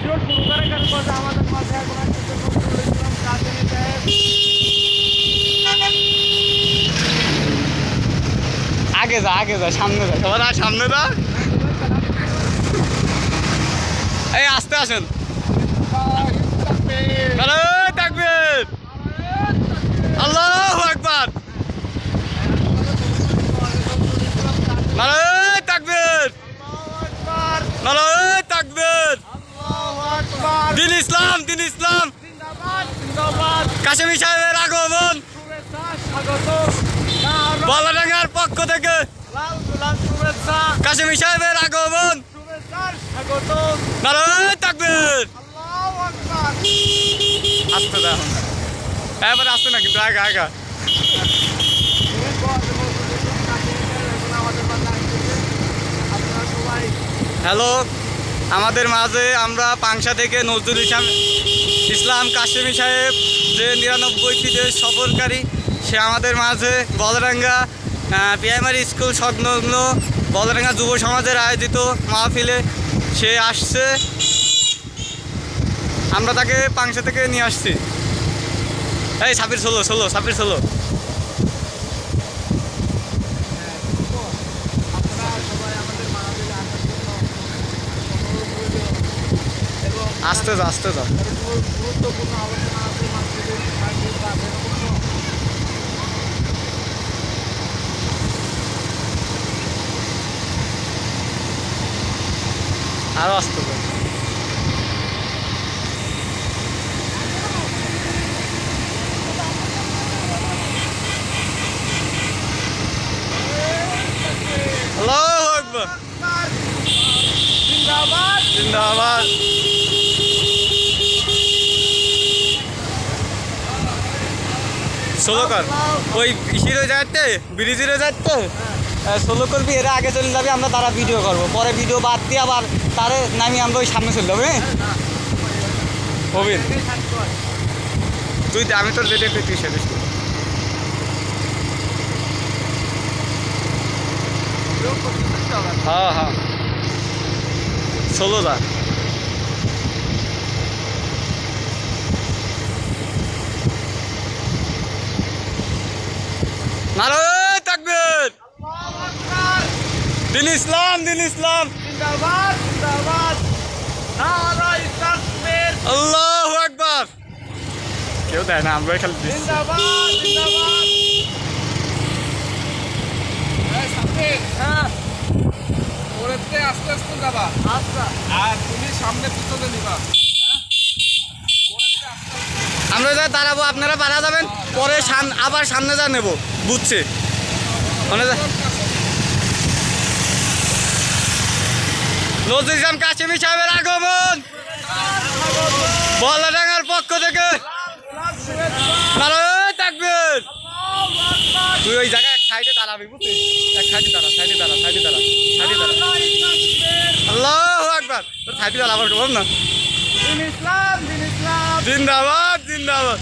শুরু করে কেন কথা আমাদের মাঝে এখন আসতেছে নজরুল ইসলাম কাজী সাহেব। আগে যা সামনে যা সবার আর সামনে যা। এই আস্তে আসেন। নারায়ে তাকবীর, আল্লাহু আকবার, নারায়ে তাকবীর, নারায়ে তাকবীর। দিন ইসলাম, দিন ইসলাম। কাশেমী সাহেবের আগমন বলাডাঙ্গার পক্ষ থেকে। কাশেমী সাহেবের আগমন, নারায়ে তাকবীর। আসতে দাও, এবারে আসতে না কিন্তু আগা আগা। হ্যালো, আমাদের মাঝে আমরা পাংশা থেকে নজরুল ইসলাম কাশেমী সাহেব যে 99টি সফরকারী, সে আমাদের মাঝে বলডাঙ্গা প্রাইমারি স্কুল সংলগ্ন বলডাঙ্গা যুব সমাজের আয়োজিত মাহফিলে সে আসছে। আমরা তাকে পাংশা থেকে নিয়ে আসছি। এই সাবির সাবির ষোলো। আসতে যা, আসতে যা। গুরুত্বপূর্ণ আলোচনা আছে আরো আসতে যা। আল্লাহু আকবার, জিন্দাবাদ জিন্দাবাদ। ষোলো কর, ওই ইসিরও যাচ্ছে ব্রিজেরও যাচ্ছে। ষোলো করবি, এরা আগে চলে যাবে, আমরা তারা ভিডিও করবো, পরে ভিডিও বাদ দিয়ে আবার তারে নামিয়ে আমরা ওই সামনে চলে যাবো। হবিন তুই, আমি তোর লেটে তুই সেদিস। হ্যাঁ হ্যাঁ, ষোলো যা। নারায়ে তাকবীর, দিন ইসলাম, দিন ইসলাম। জিন্দাবাদ জিন্দাবাদ, নারায়ে তাকবীর, আল্লাহু আকবার। কেউ দেয় না, আমরা খালি দিচ্ছি। জিন্দাবাদ জিন্দাবাদ। হ্যাঁ, ওরেতে আস্তে আস্তে যাবা, আচ্ছা, আর তুমি সামনে পিছনে নিবা। আমরা যা দাঁড়াবো, আপনারা পারা যাবেন, পরে আবার সামনে যা নেবো, বুঝছে মানে। নজরুল ইসলাম কাশেমী সাহেবের আগমন বলাডাঙ্গার পক্ষ থেকে। নারায়ে তাকবীর। তুই ওই জায়গায় এক সাইডে দাঁড়াবি, বুঝছিস? এক সাইডে দাঁড়া, সাইডে দাঁড়া, সাইডে দাঁড়া, সাইডে দাঁড়া। আল্লাহু আকবার। তোর সাইডে দাঁড়াবার বল না। দিন ইসলাম, দিন ইসলাম। জিন্দাবাদ, জিন্দাবাদ।